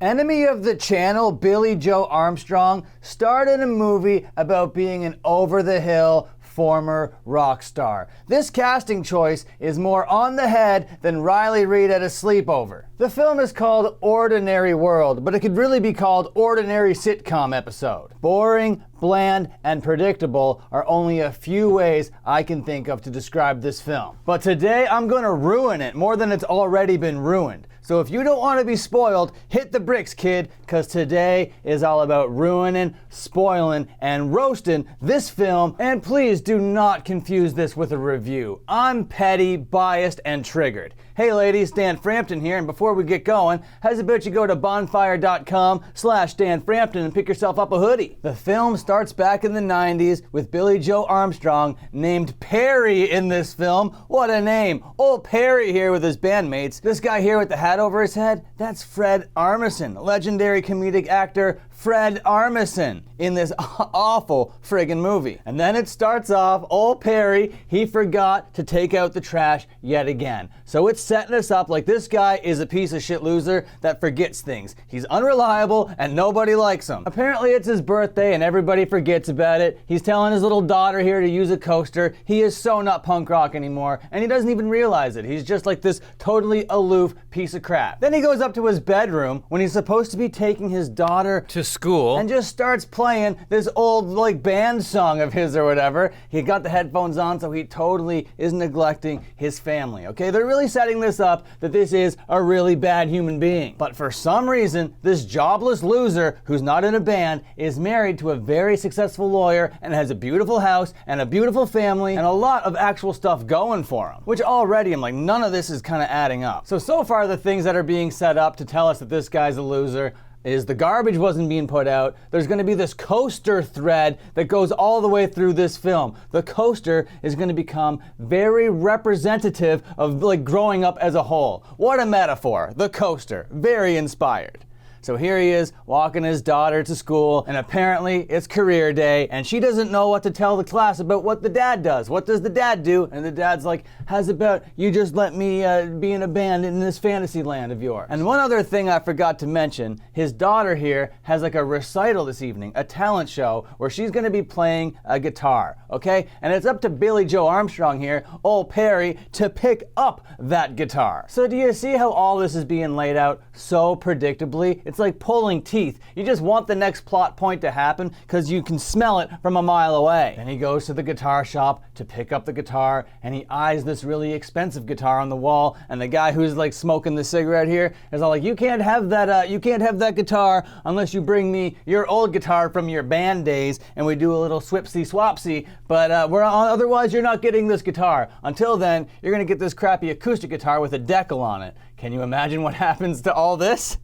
Enemy of the channel, Billie Joe Armstrong, starred in a movie about being an over-the-hill former rock star. This casting choice is more on the head than Riley Reid at a sleepover. The film is called Ordinary World, but it could really be called Ordinary Sitcom Episode. Boring, bland, and predictable are only a few ways I can think of to describe this film. But today I'm gonna ruin it more than it's already been ruined. So if you don't want to be spoiled, hit the bricks, kid, because today is all about ruining, spoiling, and roasting this film. And please do not confuse this with a review. I'm petty, biased, and triggered. Hey ladies, Dan Frampton here, and before we get going, how's about you go to bonfire.com/Dan Frampton and pick yourself up a hoodie. The film starts back in the 90s with Billie Joe Armstrong named Perry in this film. What a name. Old Perry here with his bandmates. This guy here with the hat over his head, that's Fred Armisen, legendary comedic actor Fred Armisen in this awful friggin' movie. And then it starts off, old Perry, he forgot to take out the trash yet again. So it's setting us up like this guy is a piece of shit loser that forgets things. He's unreliable and nobody likes him. Apparently it's his birthday and everybody forgets about it. He's telling his little daughter here to use a coaster. He is so not punk rock anymore and he doesn't even realize it. He's just like this totally aloof piece of crap. Then he goes up to his bedroom when he's supposed to be taking his daughter to school and just starts playing this old like band song of his or whatever. He got the headphones on, so he totally is neglecting his family. Okay, they're really setting this up that this is a really bad human being. But for some reason, this jobless loser who's not in a band is married to a very successful lawyer and has a beautiful house and a beautiful family and a lot of actual stuff going for him. Which already I'm like, none of this is kind of adding up. So far the things that are being set up to tell us that this guy's a loser is the garbage wasn't being put out. There's gonna be this coaster thread that goes all the way through this film. The coaster is gonna become very representative of like growing up as a whole. What a metaphor, the coaster, very inspired. So here he is walking his daughter to school and apparently it's career day and she doesn't know what to tell the class about what the dad does. What does the dad do? And the dad's like, how's about you just let me be in a band in this fantasy land of yours? And one other thing I forgot to mention, his daughter here has like a recital this evening, a talent show where she's gonna be playing a guitar, okay? And it's up to Billie Joe Armstrong here, old Perry, to pick up that guitar. So do you see how all this is being laid out so predictably? It's like pulling teeth. You just want the next plot point to happen because you can smell it from a mile away. Then he goes to the guitar shop to pick up the guitar and he eyes this really expensive guitar on the wall and the guy who's like smoking the cigarette here is all like, you can't have that guitar unless you bring me your old guitar from your band days and we do a little swipsy swapsy, but otherwise you're not getting this guitar. Until then, you're gonna get this crappy acoustic guitar with a decal on it. Can you imagine what happens to all this?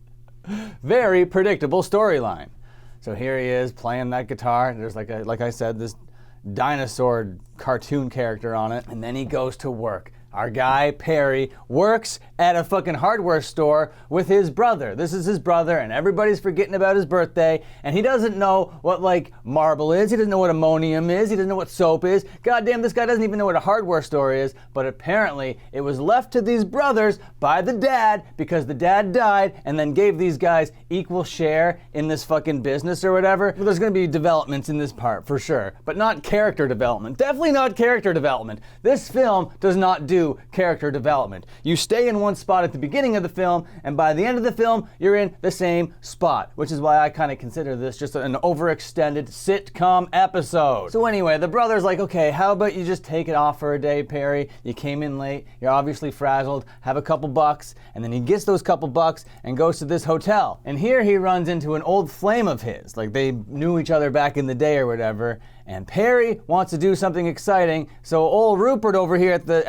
Very predictable storyline. So here he is playing that guitar. There's like I said, this dinosaur cartoon character on it. And then he goes to work. Our guy, Perry, works at a fucking hardware store with his brother. This is his brother, and everybody's forgetting about his birthday, and he doesn't know what, like, marble is. He doesn't know what ammonium is. He doesn't know what soap is. Goddamn, this guy doesn't even know what a hardware store is, but apparently it was left to these brothers by the dad because the dad died and then gave these guys equal share in this fucking business or whatever. Well, there's gonna be developments in this part, for sure, but not character development. Definitely not character development. This film does not do character development. You stay in one spot at the beginning of the film, and by the end of the film, you're in the same spot, which is why I kind of consider this just an overextended sitcom episode. So anyway, the brother's like, okay, how about you just take it off for a day, Perry? You came in late, you're obviously frazzled, have a couple bucks, and then he gets those couple bucks and goes to this hotel. And here he runs into an old flame of his, like they knew each other back in the day or whatever, and Perry wants to do something exciting, so old Rupert over here at the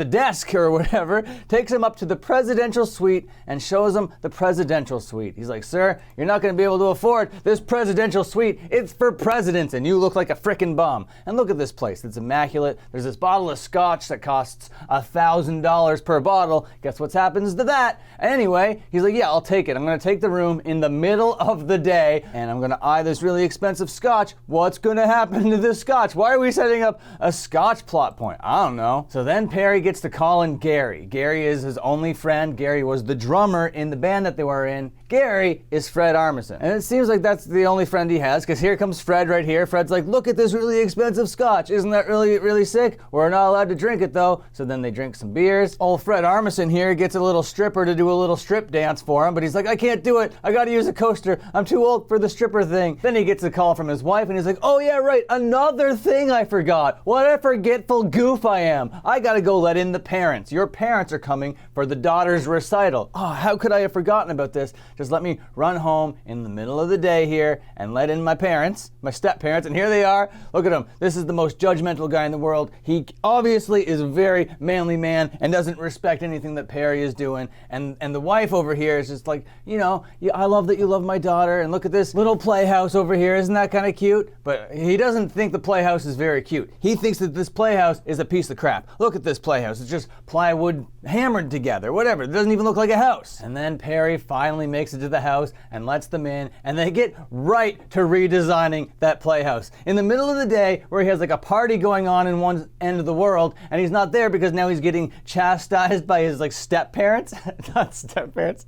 desk or whatever takes him up to the presidential suite and shows him the presidential suite. He's like, sir, you're not going to be able to afford this presidential suite. It's for presidents, and you look like a frickin' bum. And look at this place. It's immaculate. There's this bottle of scotch that costs $1,000 per bottle. Guess what happens to that? Anyway, he's like, yeah, I'll take it. I'm going to take the room in the middle of the day, and I'm going to eye this really expensive scotch. What's gonna happen to this scotch? Why are we setting up a scotch plot point? I don't know. So then Perry gets to call in Gary. Gary is his only friend. Gary was the drummer in the band that they were in. Gary is Fred Armisen. And it seems like that's the only friend he has, because here comes Fred right here. Fred's like, look at this really expensive scotch. Isn't that really sick? We're not allowed to drink it though. So then they drink some beers. Old Fred Armisen here gets a little stripper to do a little strip dance for him, but he's like, I can't do it. I gotta use a coaster. I'm too old for the stripper thing. Then he gets a call from his wife and he's like, oh yeah, right, another thing I forgot. What a forgetful goof I am. I gotta go let in the parents. Your parents are coming for the daughter's recital. Oh, how could I have forgotten about this? Just let me run home in the middle of the day here and let in my parents, my step-parents, and here they are. Look at him. This is the most judgmental guy in the world. He obviously is a very manly man and doesn't respect anything that Perry is doing. And the wife over here is just like, you know, I love that you love my daughter, and look at this little playhouse over here. Isn't that kind of cute? But he doesn't think the playhouse is very cute. He thinks that this playhouse is a piece of crap. Look at this playhouse. It's just plywood hammered together, whatever. It doesn't even look like a house. And then Perry finally makes it to the house and lets them in, and they get right to redesigning that playhouse. In the middle of the day, where he has like a party going on in one end of the world, and he's not there because now he's getting chastised by his like step-parents, not step-parents,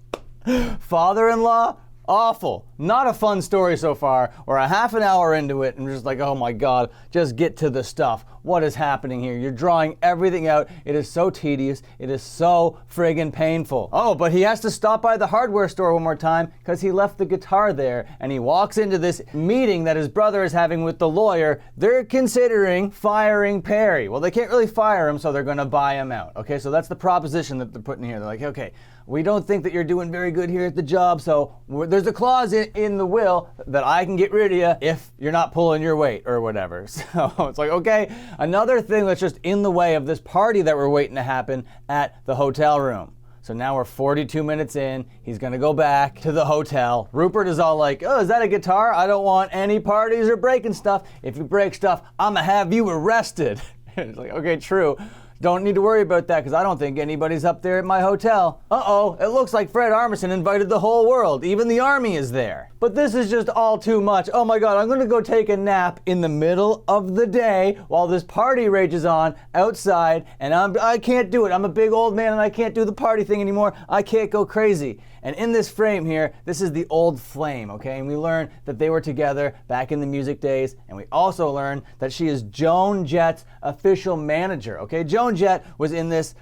father-in-law. Awful. Not a fun story so far. We're a half an hour into it and we're just like, oh my God, just get to the stuff. What is happening here? You're drawing everything out. It is so tedious. It is so friggin' painful. Oh, but he has to stop by the hardware store one more time because he left the guitar there, and he walks into this meeting that his brother is having with the lawyer. They're considering firing Perry. Well, they can't really fire him, so they're gonna buy him out. Okay, so that's the proposition that they're putting here. They're like, okay, we don't think that you're doing very good here at the job, so there's a clause in the will that I can get rid of you if you're not pulling your weight or whatever. So it's like, okay, another thing that's just in the way of this party that we're waiting to happen at the hotel room. So now we're 42 minutes in. He's gonna go back to the hotel. Rupert is all like, oh, is that a guitar? I don't want any parties or breaking stuff. If you break stuff, I'ma have you arrested. It's like, okay, true. Don't need to worry about that because I don't think anybody's up there at my hotel. Uh-oh, it looks like Fred Armisen invited the whole world. Even the army is there. But this is just all too much. Oh my God, I'm gonna go take a nap in the middle of the day while this party rages on outside, and I can't do it. I'm a big old man and I can't do the party thing anymore. I can't go crazy. And in this frame here, this is the old flame, okay? And we learn that they were together back in the music days, and we also learn that she is Joan Jett's official manager, okay? Joan Jett was in this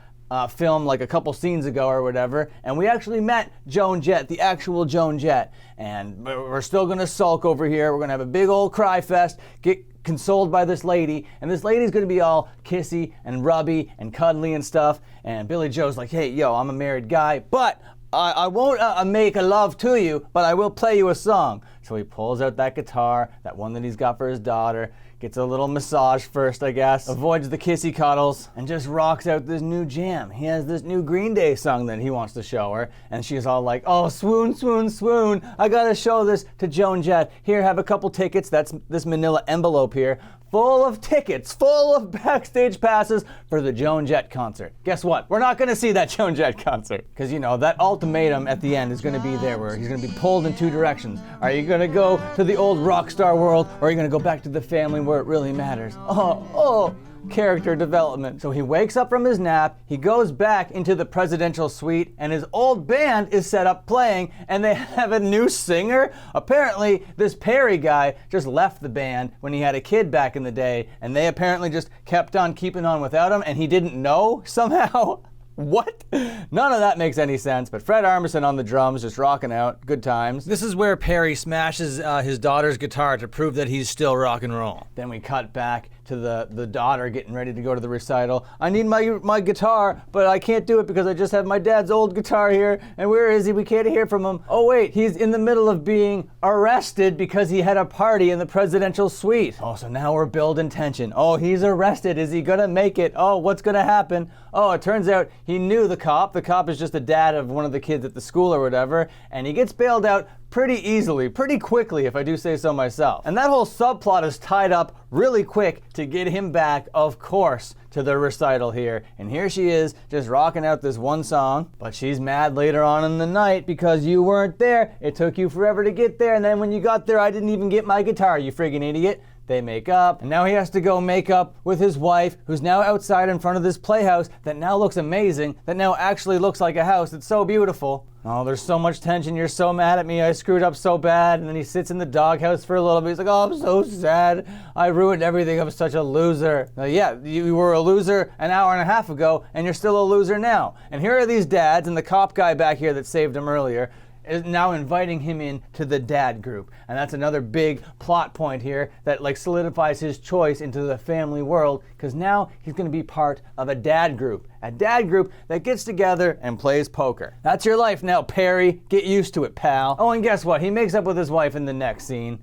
film like a couple scenes ago or whatever, and we actually met Joan Jett, the actual Joan Jett. And we're still gonna sulk over here. We're gonna have a big old cry fest, get consoled by this lady, and this lady's gonna be all kissy and rubby and cuddly and stuff. And Billie Joe's like, hey, yo, I'm a married guy, but I won't make a love to you, but I will play you a song. So he pulls out that guitar, that one that he's got for his daughter, gets a little massage first, I guess, avoids the kissy cuddles, and just rocks out this new jam. He has this new Green Day song that he wants to show her, and she's all like, oh, swoon, swoon, swoon. I gotta show this to Joan Jett. Here, have a couple tickets. That's this manila envelope here, full of tickets, full of backstage passes for the Joan Jett concert. Guess what? We're not gonna see that Joan Jett concert. Because, you know, that ultimatum at the end is gonna be there where he's gonna be pulled in two directions. Are you gonna go to the old rock star world, or are you gonna go back to the family where it really matters? Oh, character development. So he wakes up from his nap, he goes back into the presidential suite, and his old band is set up playing, and they have a new singer. Apparently, this Perry guy just left the band when he had a kid back in the day, and they apparently just kept on keeping on without him, and he didn't know somehow. What? None of that makes any sense, but Fred Armisen on the drums, just rocking out, good times. This is where Perry smashes his daughter's guitar to prove that he's still rock and roll. Then we cut back to the daughter getting ready to go to the recital. I need my guitar, but I can't do it because I just have my dad's old guitar here, and where is he? We can't hear from him. Oh wait, he's in the middle of being arrested because he had a party in the presidential suite. Oh, so now we're building tension. Oh, he's arrested. Is he gonna make it? Oh, what's gonna happen? Oh, it turns out he knew the cop. The cop is just the dad of one of the kids at the school or whatever, and he gets bailed out pretty easily, pretty quickly, if I do say so myself. And that whole subplot is tied up really quick to get him back, of course, to the recital here. And here she is, just rocking out this one song. But she's mad later on in the night because you weren't there. It took you forever to get there, and then when you got there, I didn't even get my guitar, you friggin' idiot. They make up, and now he has to go make up with his wife, who's now outside in front of this playhouse that now looks amazing, that now actually looks like a house. It's so beautiful. Oh, there's so much tension. You're so mad at me. I screwed up so bad. And then he sits in the doghouse for a little bit. He's like, oh, I'm so sad. I ruined everything. I'm such a loser. Now, yeah, you were a loser an hour and a half ago, and you're still a loser now. And here are these dads, and the cop guy back here that saved him earlier is now inviting him in to the dad group. And that's another big plot point here that like solidifies his choice into the family world, because now he's going to be part of a dad group that gets together and plays poker. That's your life now, Perry. Get used to it, pal. Oh, and guess what? He makes up with his wife in the next scene.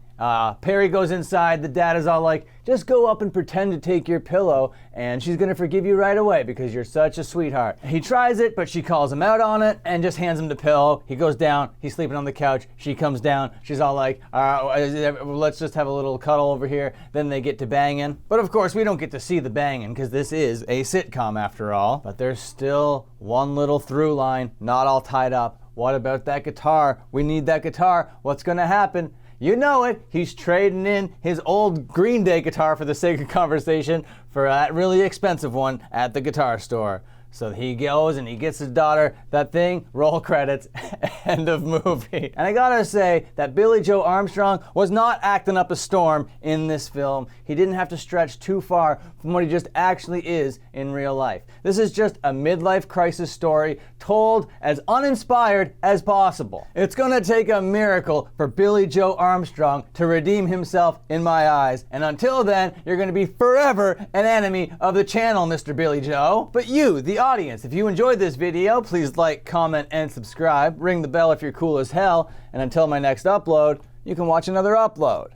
Perry goes inside. The dad is all like, just go up and pretend to take your pillow and she's gonna forgive you right away because you're such a sweetheart. He tries it, but she calls him out on it and just hands him the pillow. He goes down, he's sleeping on the couch. She comes down, she's all like, let's just have a little cuddle over here. Then they get to banging. But of course, we don't get to see the banging because this is a sitcom after all. But there's still one little through line, not all tied up. What about that guitar? We need that guitar. What's gonna happen? You know it, he's trading in his old Green Day guitar for the sake of conversation for that really expensive one at the guitar store. So he goes and he gets his daughter that thing, roll credits, end of movie. And I gotta say that Billie Joe Armstrong was not acting up a storm in this film. He didn't have to stretch too far from what he just actually is in real life. This is just a midlife crisis story told as uninspired as possible. It's gonna take a miracle for Billie Joe Armstrong to redeem himself in my eyes. And until then, you're gonna be forever an enemy of the channel, Mr. Billie Joe. But you, the audience, if you enjoyed this video, please like, comment, and subscribe. Ring the bell if you're cool as hell. And until my next upload, you can watch another upload.